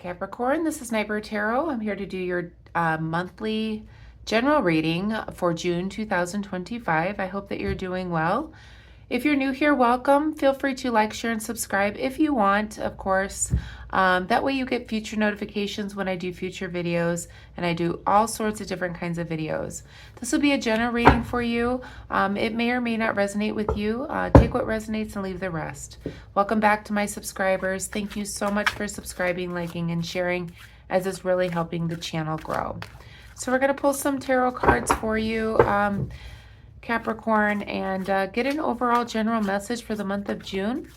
Capricorn, this is Nightbird Tarot. I'm here to do your monthly general reading for June 2025. I hope that you're doing well. If you're new here, welcome. Feel free to like, share, and subscribe if you want, of course. That way you get future notifications when I do future videos, and I do all sorts of different kinds of videos. This will be a general reading for you. It may or may not resonate with you. Take what resonates and leave the rest. Welcome back to my subscribers. Thank you so much for subscribing, liking, and sharing, as it's really helping the channel grow. So we're going to pull some tarot cards for you, Capricorn, and get an overall general message for the month of June.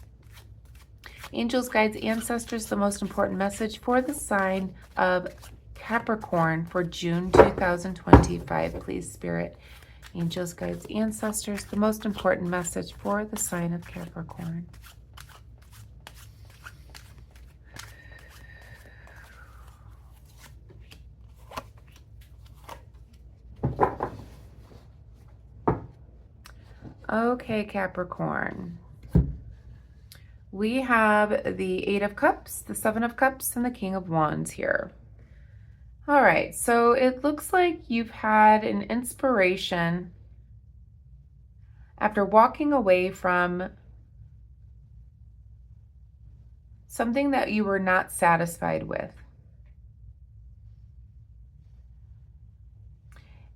Angels, guides, ancestors, the most important message for the sign of Capricorn for June 2025. Please, Spirit. Angels, guides, ancestors, the most important message for the sign of Capricorn. Okay, Capricorn. We have the Eight of Cups, the Seven of Cups, and the King of Wands here. All right, so it looks like you've had an inspiration after walking away from something that you were not satisfied with.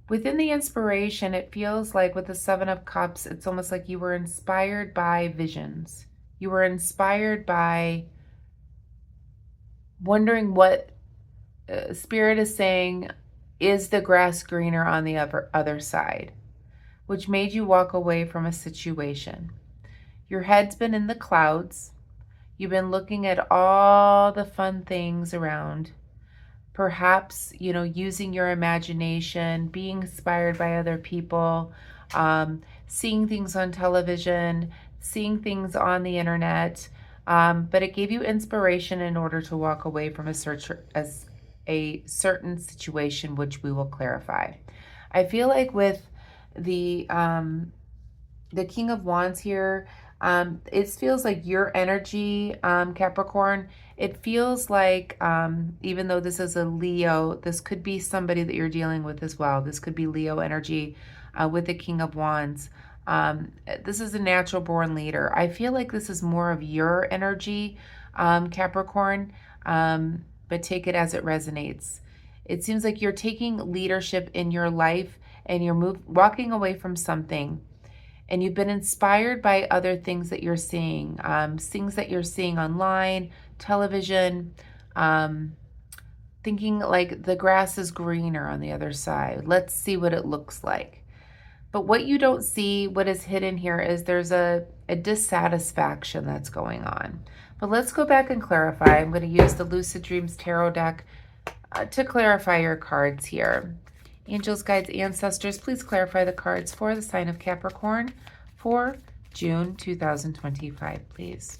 Within the inspiration, it feels like with the Seven of Cups, it's almost like you were inspired by visions. You were inspired by wondering what Spirit is saying, is the grass greener on the other side, which made you walk away from a situation. Your head's been in the clouds. You've been looking at all the fun things around. Perhaps, using your imagination, being inspired by other people, seeing things on television, seeing things on the internet, but it gave you inspiration in order to walk away from a certain situation, which we will clarify. I feel like with the King of Wands here, it feels like your energy, Capricorn, it feels like, even though this is a Leo, this could be somebody that you're dealing with as well. This could be Leo energy with the King of Wands. This is a natural born leader. I feel like this is more of your energy, Capricorn, but take it as it resonates. It seems like you're taking leadership in your life and you're walking away from something. And you've been inspired by other things that you're seeing, things that you're seeing online, television, thinking like the grass is greener on the other side. Let's see what it looks like. But what you don't see, what is hidden here, is there's a dissatisfaction that's going on. But let's go back and clarify. I'm going to use the Lucid Dreams Tarot deck to clarify your cards here. Angels, guides, ancestors, please clarify the cards for the sign of Capricorn for June 2025, please.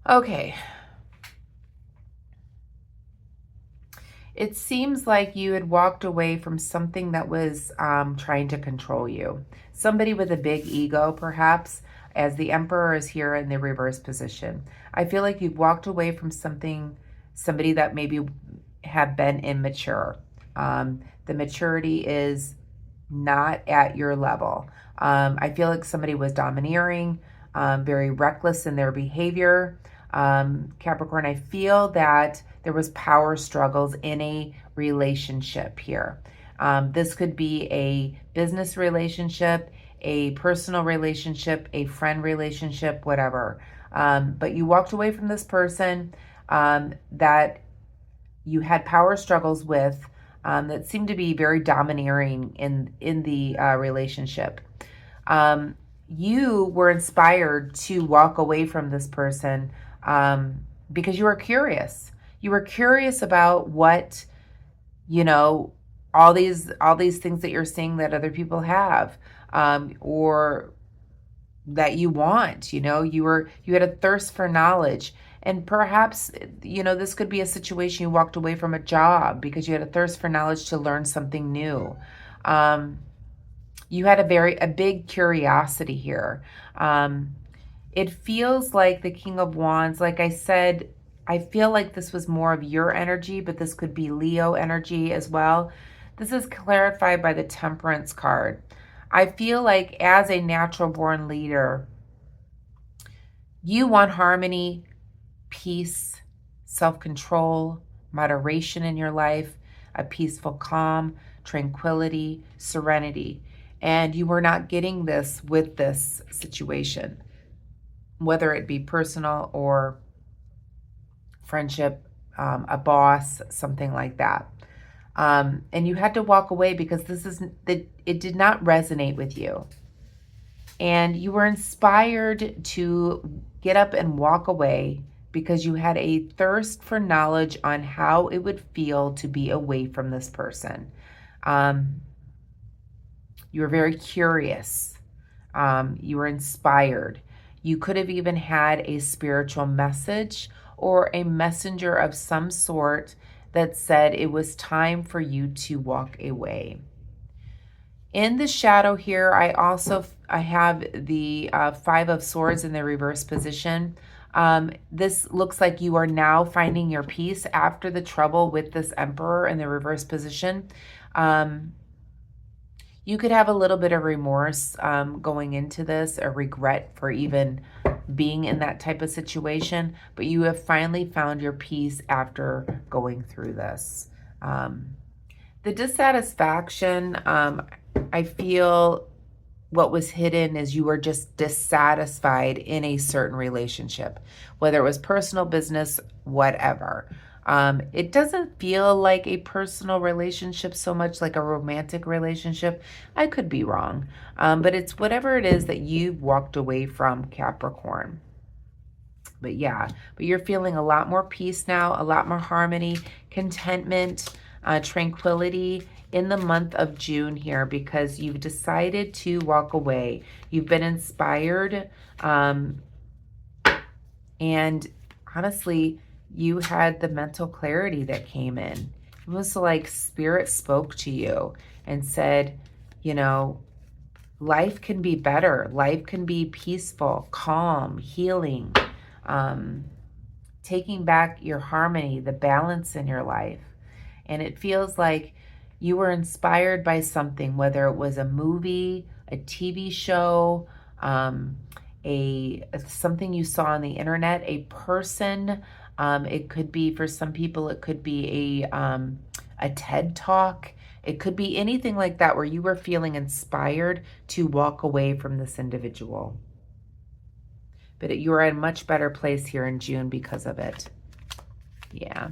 Okay. It seems like you had walked away from something that was trying to control you. Somebody with a big ego, perhaps, as the Emperor is here in the reverse position. I feel like you've walked away from somebody that maybe have been immature. The maturity is not at your level. I feel like somebody was domineering, very reckless in their behavior. Capricorn, I feel that there was power struggles in a relationship here. This could be a business relationship, a personal relationship, a friend relationship, whatever. But you walked away from this person that you had power struggles with, that seemed to be very domineering in the relationship. You were inspired to walk away from this person because you were curious. You were curious about what, all these things that you're seeing that other people have, or that you want. You had a thirst for knowledge. And perhaps, this could be a situation you walked away from a job because you had a thirst for knowledge to learn something new. You had a big curiosity here. It feels like the King of Wands, like I said, I feel like this was more of your energy, but this could be Leo energy as well. This is clarified by the Temperance card. I feel like as a natural born leader, you want harmony, peace, self-control, moderation in your life, a peaceful calm, tranquility, serenity. And you were not getting this with this situation, whether it be personal or friendship, a boss, something like that. And you had to walk away because it did not resonate with you. And you were inspired to get up and walk away because you had a thirst for knowledge on how it would feel to be away from this person. You were very curious. You were inspired. You could have even had a spiritual message or a messenger of some sort that said it was time for you to walk away. In the shadow here, I have the Five of Swords in the reverse position. This looks like you are now finding your peace after the trouble with this Emperor in the reverse position. You could have a little bit of remorse going into this, or regret for even being in that type of situation, but you have finally found your peace after going through this. The dissatisfaction, I feel what was hidden is you were just dissatisfied in a certain relationship, whether it was personal, business, whatever. It doesn't feel like a personal relationship so much like a romantic relationship. I could be wrong, but it's whatever it is that you've walked away from, Capricorn. But yeah, but you're feeling a lot more peace now, a lot more harmony, contentment, tranquility in the month of June here because you've decided to walk away. You've been inspired, and honestly, you had the mental clarity that came in. It was like Spirit spoke to you and said, life can be better. Life can be peaceful, calm, healing, taking back your harmony, the balance in your life. And it feels like you were inspired by something, whether it was a movie, a TV show, something you saw on the internet, a person. It could be, for some people, it could be a TED Talk. It could be anything like that where you were feeling inspired to walk away from this individual. But you are in a much better place here in June because of it. Yeah.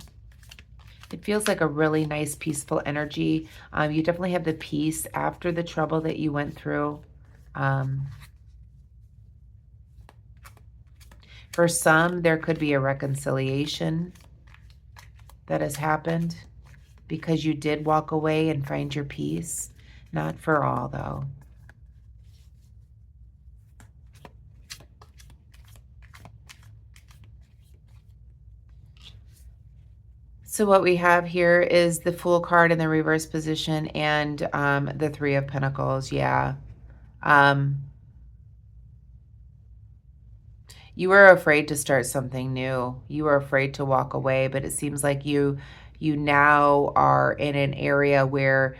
It feels like a really nice, peaceful energy. You definitely have the peace after the trouble that you went through. For some, there could be a reconciliation that has happened because you did walk away and find your peace. Not for all, though. So what we have here is the Fool card in the reverse position and the Three of Pentacles. Yeah. You were afraid to start something new. You were afraid to walk away, but it seems like you now are in an area where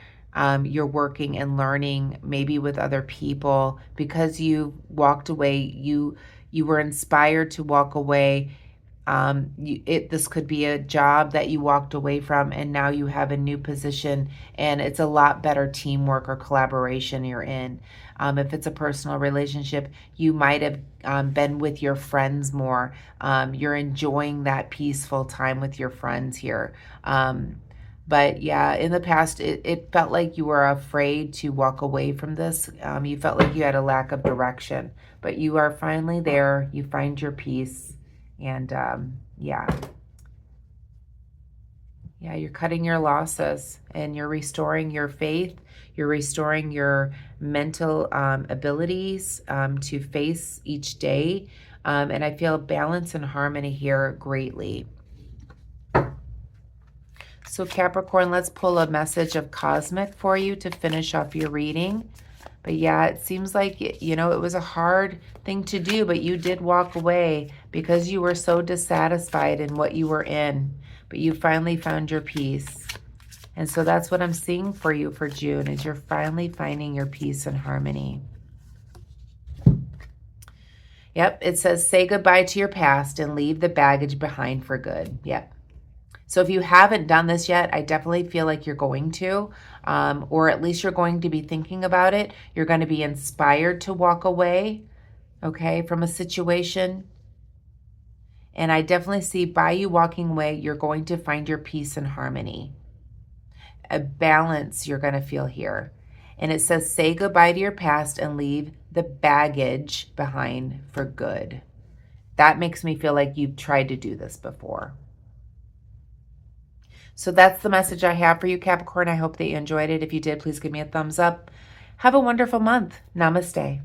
you're working and learning, maybe with other people, because you walked away. You were inspired to walk away. This could be a job that you walked away from, and now you have a new position, and it's a lot better teamwork or collaboration you're in. If it's a personal relationship, you might have been with your friends more. You're enjoying that peaceful time with your friends here. But yeah, in the past, it felt like you were afraid to walk away from this. You felt like you had a lack of direction, but you are finally there. You find your peace. And yeah. Yeah, you're cutting your losses and you're restoring your faith. You're restoring your mental abilities to face each day. And I feel balance and harmony here greatly. So Capricorn, let's pull a message of cosmic for you to finish off your reading. But yeah, it seems like, you know, it was a hard thing to do, but you did walk away because you were so dissatisfied in what you were in. But you finally found your peace. And so that's what I'm seeing for you for June, is you're finally finding your peace and harmony. Yep, it says say goodbye to your past and leave the baggage behind for good. Yep. So if you haven't done this yet, I definitely feel like you're going to, or at least you're going to be thinking about it. You're going to be inspired to walk away, okay, from a situation. And I definitely see by you walking away, you're going to find your peace and harmony. A balance you're going to feel here. And it says say goodbye to your past and leave the baggage behind for good. That makes me feel like you've tried to do this before. So that's the message I have for you, Capricorn. I hope that you enjoyed it. If you did, please give me a thumbs up. Have a wonderful month. Namaste.